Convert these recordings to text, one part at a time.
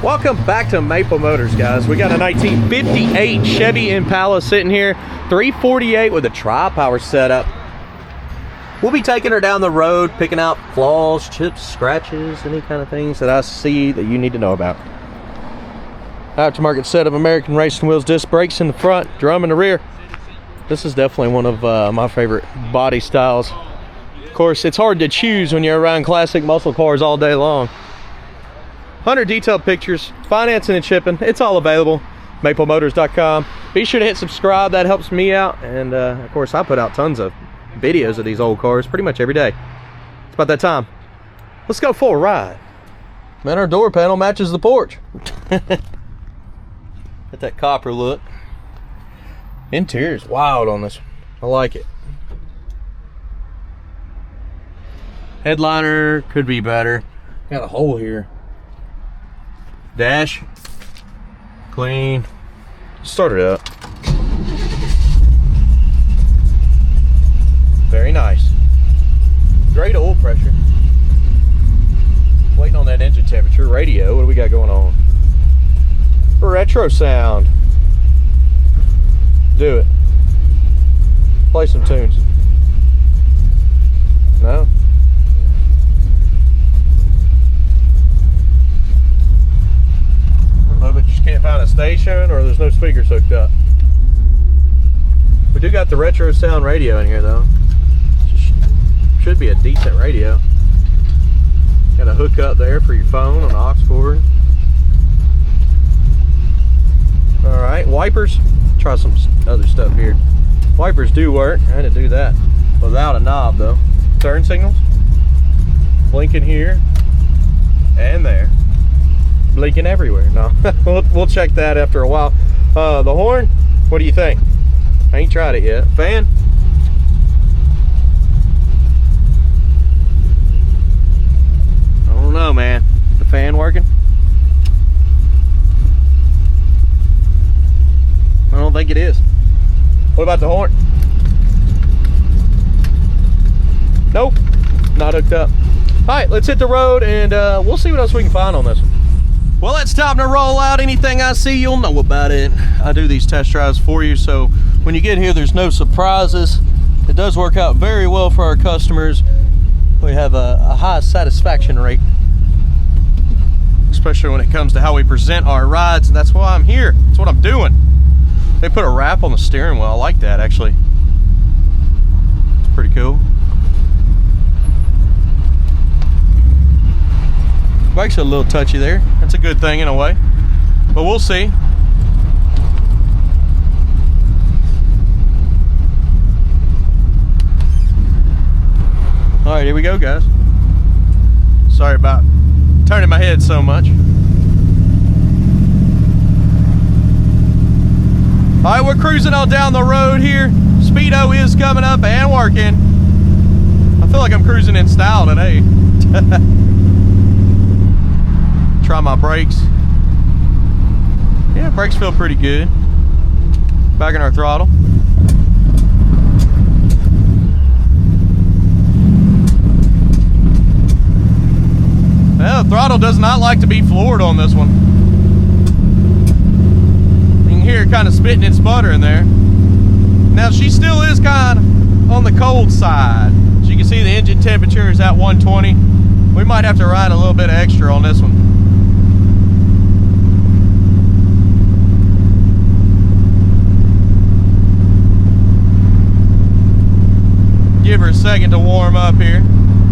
Welcome back to Maple Motors, guys. We got a 1958 Chevy Impala sitting here, 348 with a tri-power setup. We'll be taking her down the road, picking out flaws, chips, scratches, any kind of things that I see that you need to know about. Aftermarket set of American racing wheels, disc brakes in the front, drum in the rear. This is definitely one of my favorite body styles. Of course, it's hard to choose when you're around classic muscle cars all day long. 100 detailed pictures, financing and shipping, it's all available. MapleMotors.com. Be sure to hit subscribe, that helps me out. And of course, I put out tons of videos of these old cars pretty much every day. It's about that time. Let's go for a ride. Man, our door panel matches the porch. Got that copper look. Interior is wild on this one. I like it. Headliner could be better. Got a hole here. Dash, clean. Start it up. Very nice. Great oil pressure. Waiting on that engine temperature. Radio, what do we got going on? Retro sound. Do it. Play some tunes. No? But you just can't find a station, or there's no speakers hooked up. We do got the retro sound radio in here though. Should be a decent radio. Got a hook up there for your phone on the aux cord. Alright, wipers. Try some other stuff here. Wipers do work. I had to do that without a knob though. Turn signals. Blinking here and there. Blinking everywhere. No, we'll check that after a while. The horn, what do you think? I ain't tried it yet. Fan. I don't know, man. The fan working? I don't think it is. What about the horn? Nope, not hooked up. All right, let's hit the road and we'll see what else we can find on this one. Well, it's time to roll out. Anything I see, you'll know about it. I do these test drives for you, so when you get here, there's no surprises. It does work out very well for our customers. We have a high satisfaction rate, especially when it comes to how we present our rides, and that's why I'm here. That's what I'm doing. They put a wrap on the steering wheel. I like that, actually. It's pretty cool. Bike's a little touchy there. That's a good thing in a way, but we'll see. All right, here we go, guys. Sorry about turning my head so much. All right, we're cruising on down the road here. Speedo is coming up and working. I feel like I'm cruising in style today. Try my brakes. Yeah, brakes feel pretty good. Back in our throttle. Well, the throttle does not like to be floored on this one. You can hear it kind of spitting and sputtering there. Now, she still is kind of on the cold side. As you can see, the engine temperature is at 120. We might have to ride a little bit extra on this one. Give her a second to warm up here.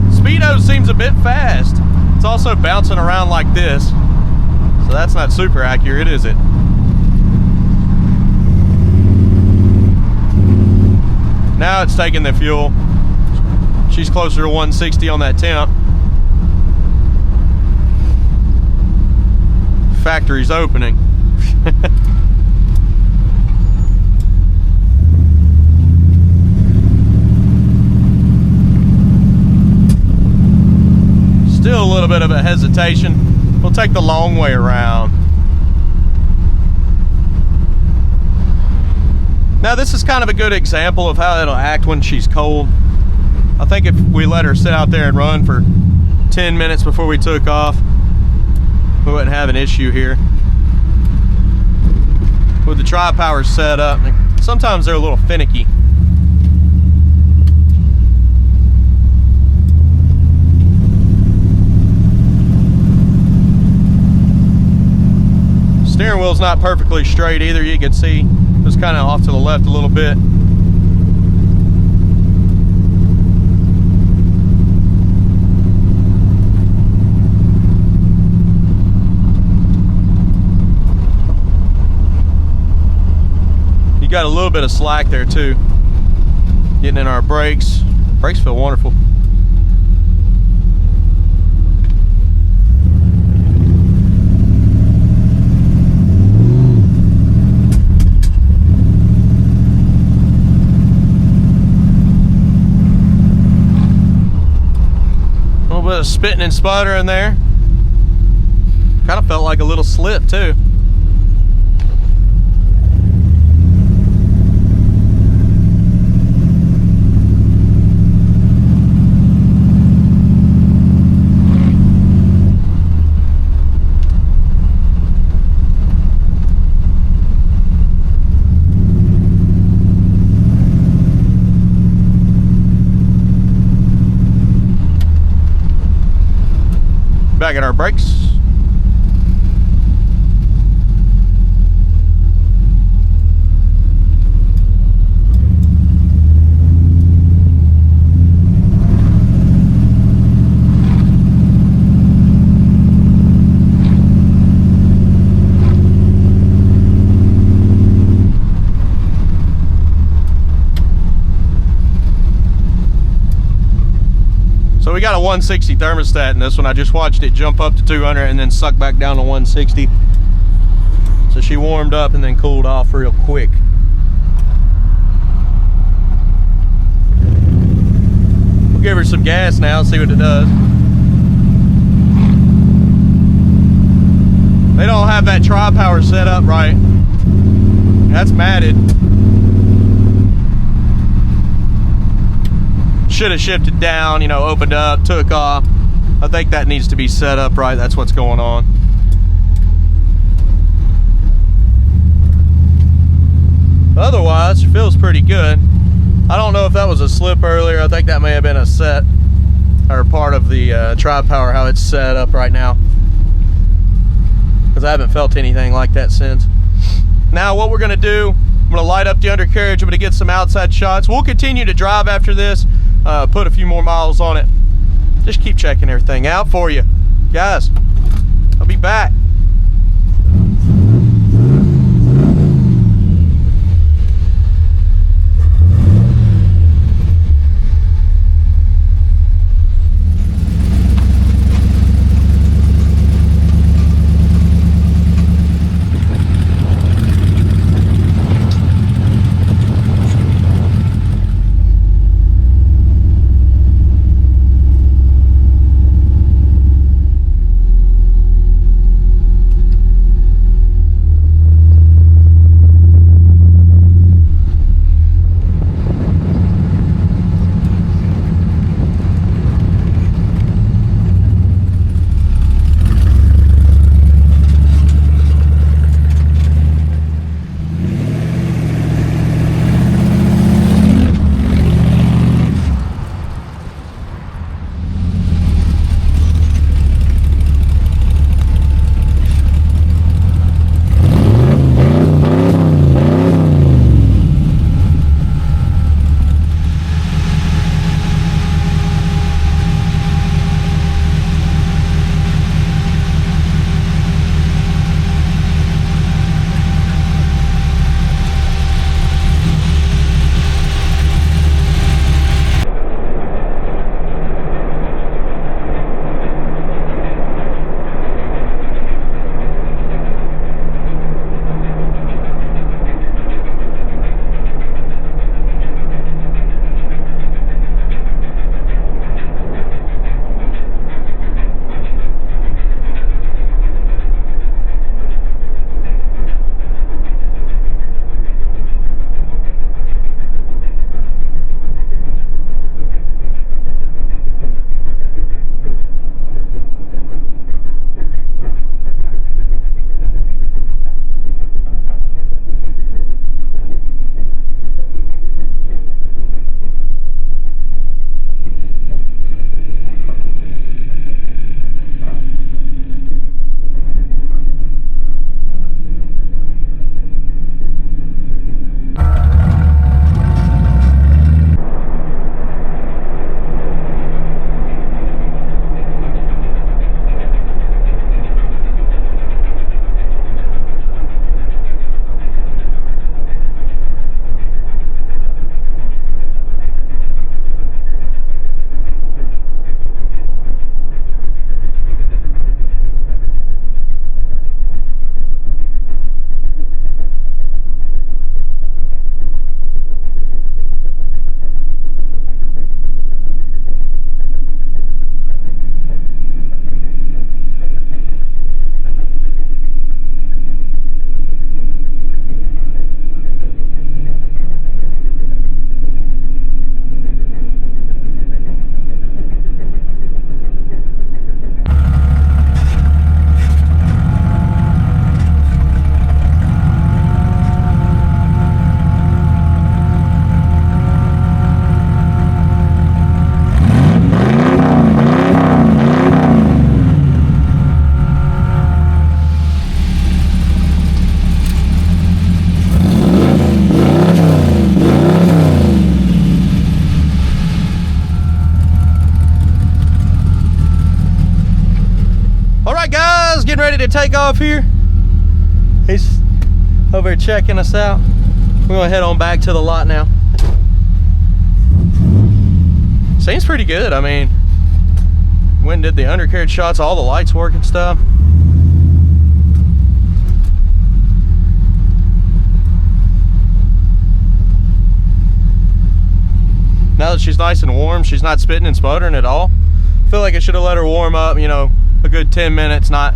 Speedo seems a bit fast. It's also bouncing around like this, so that's not super accurate, is it? Now it's taking the fuel. She's closer to 160 on that temp. Factory's opening. Still a little bit of a hesitation. We'll take the long way around. Now this is kind of a good example of how it'll act when she's cold. I think if we let her sit out there and run for 10 minutes before we took off, we wouldn't have an issue here. With the tri-power set up, sometimes they're a little finicky. Steering wheel's not perfectly straight either. You can see it's kind of off to the left a little bit. You got a little bit of slack there too. Getting in our brakes. Brakes feel wonderful. Bit of spitting and sputtering there. Kind of felt like a little slip too. Back at our brakes. So we got a 160 thermostat in this one. I just watched it jump up to 200 and then suck back down to 160. So she warmed up and then cooled off real quick. We'll give her some gas now and see what it does. They don't have that tri-power set up right. That's matted. Should have shifted down, you know, opened up, took off. I think that needs to be set up right. That's what's going on. Otherwise, it feels pretty good. I don't know if that was a slip earlier. I think that may have been a set or part of the tri-power, how it's set up right now. Because I haven't felt anything like that since. Now what we're going to do, I'm going to light up the undercarriage. I'm going to get some outside shots. We'll continue to drive after this. Put a few more miles on it. Just keep checking everything out for you. Guys, I'll be back. to take off here. He's over here checking us out. We're gonna head on back to the lot now. Seems pretty good. I mean, went and did the undercarriage shots, all the lights work and stuff. Now that she's nice and warm, she's not spitting and sputtering at all. I feel like I should have let her warm up, you know, a good 10 minutes, not,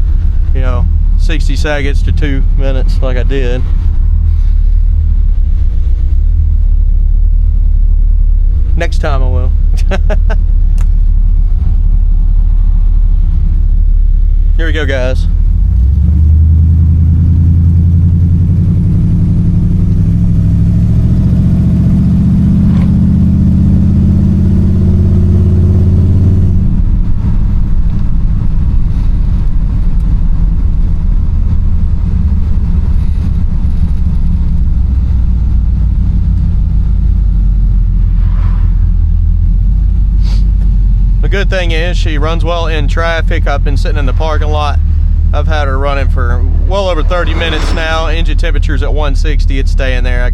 you know, 60 seconds to 2 minutes like I did. Next time I will. Here we go, guys. The good thing is she runs well in traffic. I've been sitting in the parking lot. I've had her running for well over 30 minutes now. Engine temperature's at 160. It's staying there. I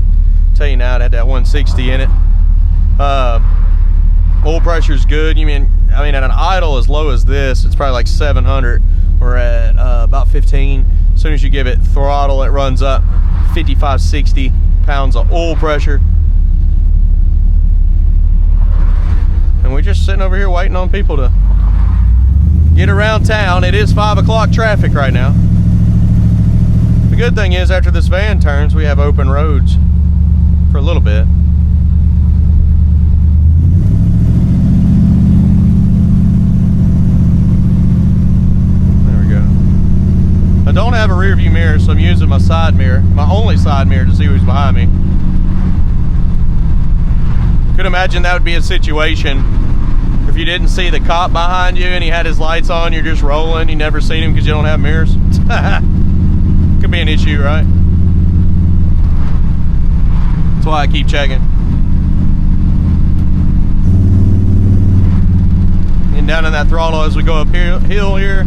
tell you now, it had that 160 in it. Oil pressure's good. I mean at an idle as low as this, it's probably like 700. We're at about 15. As soon as you give it throttle, it runs up 55, 60 pounds of oil pressure. And we're just sitting over here waiting on people to get around town. It is 5 o'clock traffic right now. The good thing is, after this van turns, we have open roads for a little bit. There we go. I don't have a rear view mirror, so I'm using my side mirror, my only side mirror, to see who's behind me. Could imagine that would be a situation if you didn't see the cop behind you and he had his lights on, you're just rolling, you never seen him because you don't have mirrors. Could be an issue, right? That's why I keep checking. And down in that throttle as we go up hill here.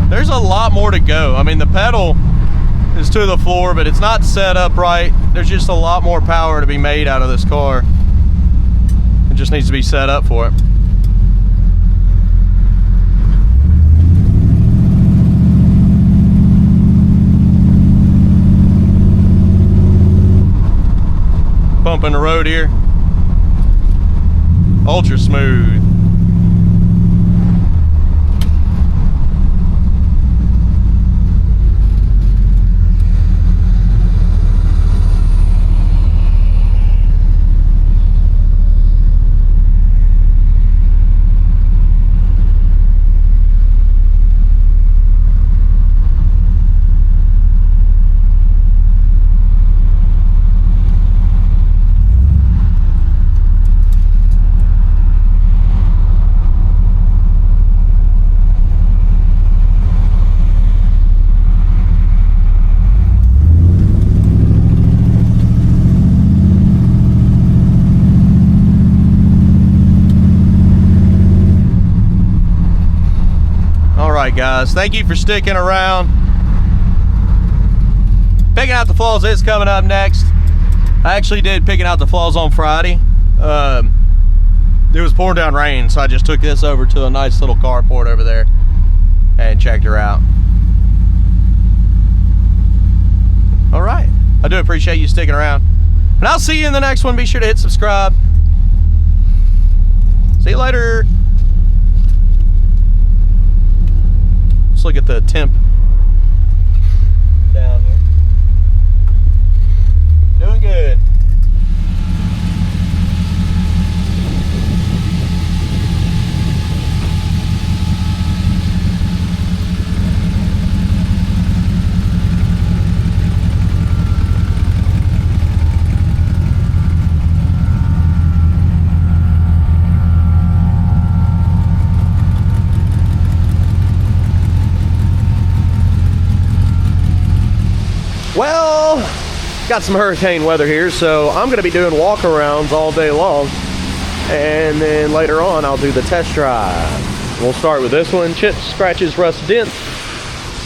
There's a lot more to go. I mean, the pedal is to the floor, but it's not set up right. There's just a lot more power to be made out of this car. It just needs to be set up for it. Bumping the road here. Ultra smooth. Guys, thank you for sticking around. Picking out the flaws is coming up next. I actually did picking out the flaws on Friday. It was pouring down rain, so I just took this over to a nice little carport over there and checked her out. All right, I do appreciate you sticking around, and I'll see you in the next one. Be sure to hit subscribe. See you later. Let's look at the temp down here. Doing good. Well, got some hurricane weather here, so I'm going to be doing walk-arounds all day long. And then later on, I'll do the test drive. We'll start with this one. Chips, scratches, rust, dents.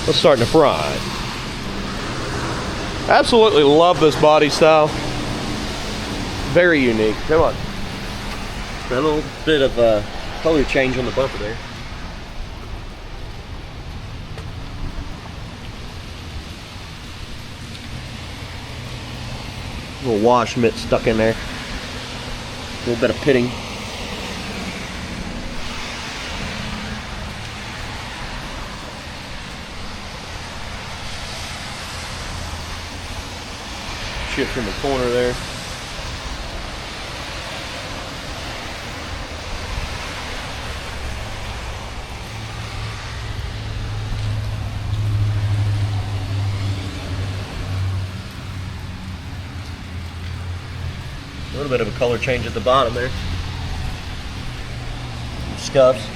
Let's start in the front. Absolutely love this body style. Very unique. Come on. A little bit of color change on the bumper there. A little wash mitt stuck in there. A little bit of pitting. Chips in the corner there. A little bit of a color change at the bottom there. Some scuffs.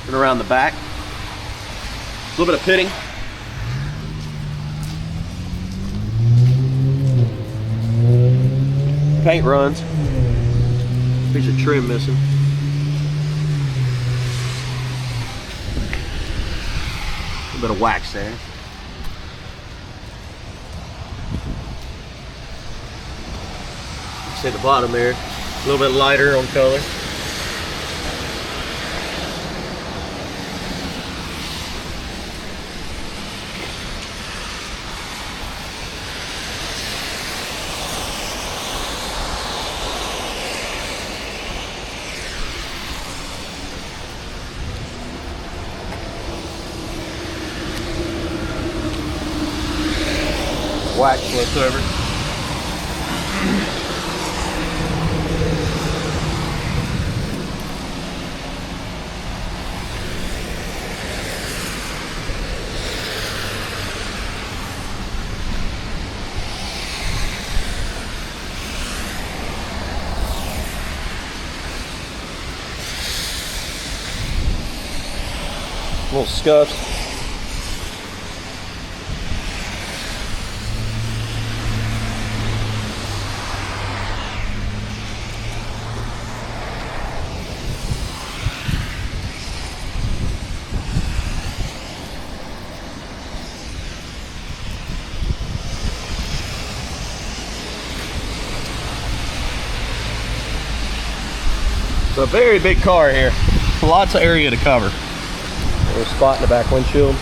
And around the back. A little bit of pitting. Paint runs. Piece of trim missing. A bit of wax there. See the bottom there, a little bit lighter on color. Wax left over. Little scuffs. It's a very big car here. Lots of area to cover. A little spot in the back windshield.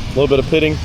A little bit of pitting.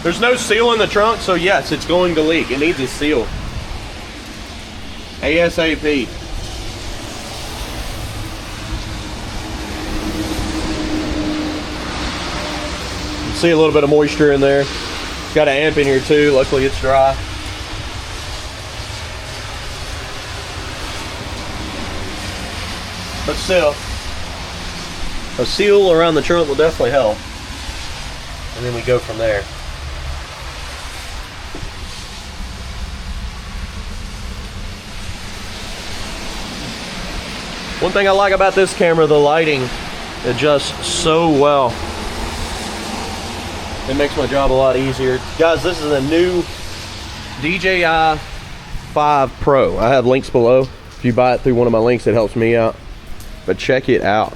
There's no seal in the trunk, so yes, it's going to leak. It needs a seal. ASAP. You see a little bit of moisture in there. Got an amp in here too. Luckily it's dry. But still, a seal around the trunk will definitely help. And then we go from there. One thing I like about this camera, the lighting adjusts so well. It makes my job a lot easier. Guys, this is a new DJI 5 Pro. I have links below. If you buy it through one of my links, it helps me out. But check it out.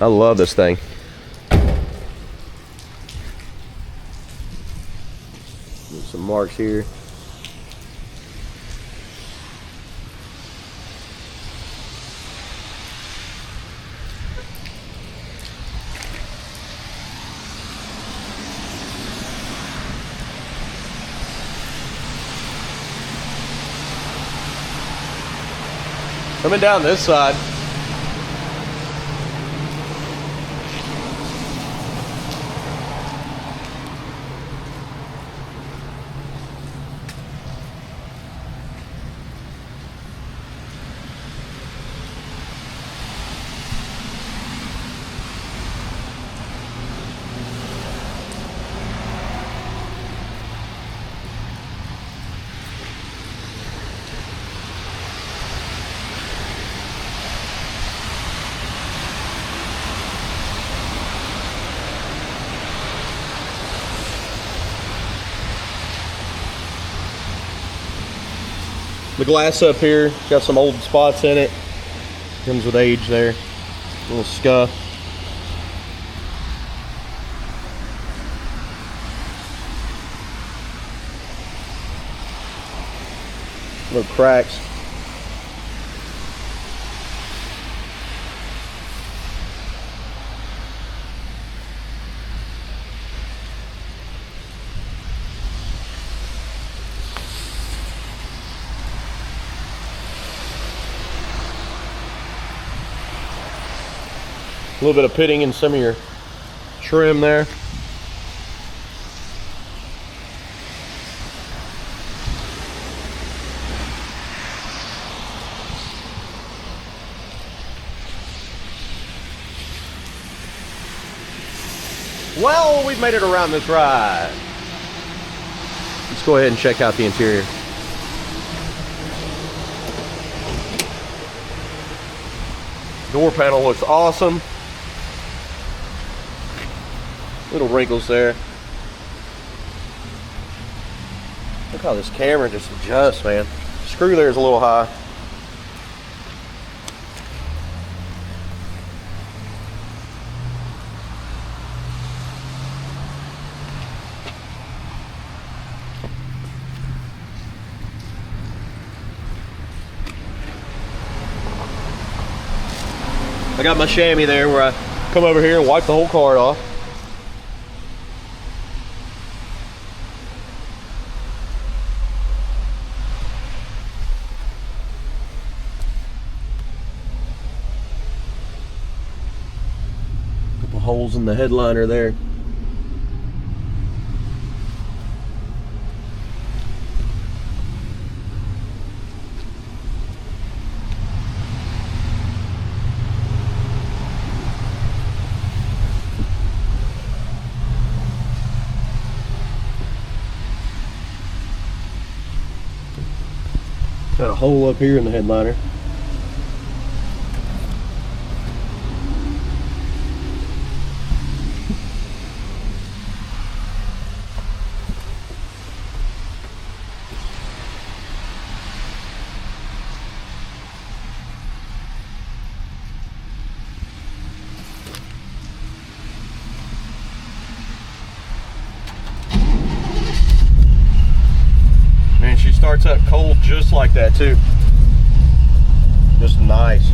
I love this thing. There's some marks here. Coming down this side. The glass up here got some old spots in it. Comes with age there. A little scuff. Little cracks. A little bit of pitting in some of your trim there. Well, we've made it around this ride. Let's go ahead and check out the interior. Door panel looks awesome. Little wrinkles there. Look how this camera just adjusts, man. Screw there is a little high. I got my chamois there where I come over here and wipe the whole card off. Couple holes in the headliner there. Got a hole up here in the headliner. She starts up cold just like that too. Just nice.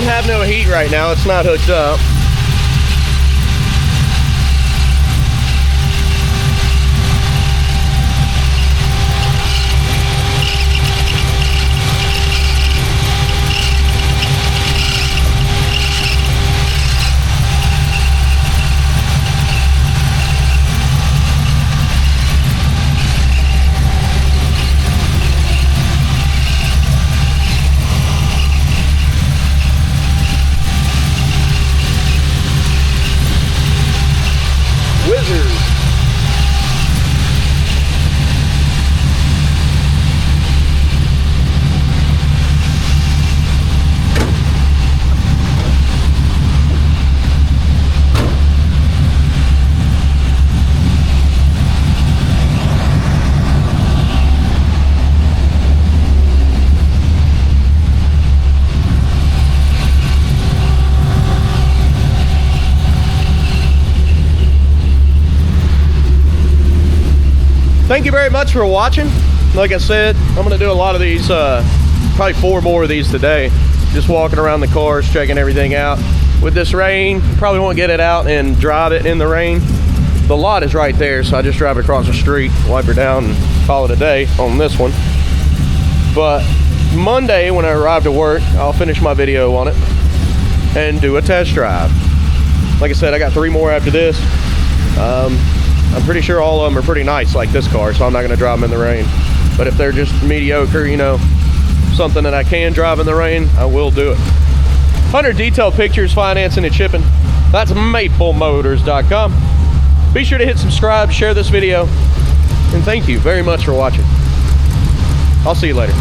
Have no heat right now, it's not hooked up. thank you very much for watching. Like I said, I'm gonna do a lot of these, probably 4 more of these today. Just walking around the cars, checking everything out. With this rain, probably won't get it out and drive it in the rain. The lot is right there, so I just drive across the street, wipe her down, and call it a day on this one. But Monday, when I arrive to work, I'll finish my video on it and do a test drive. Like I said, I got 3 more after this. I'm pretty sure all of them are pretty nice like this car, so I'm not going to drive them in the rain. But if they're just mediocre, you know, something that I can drive in the rain, I will do it. 100 detailed pictures, financing, and shipping. That's maplemotors.com. Be sure to hit subscribe, share this video, and thank you very much for watching. I'll see you later.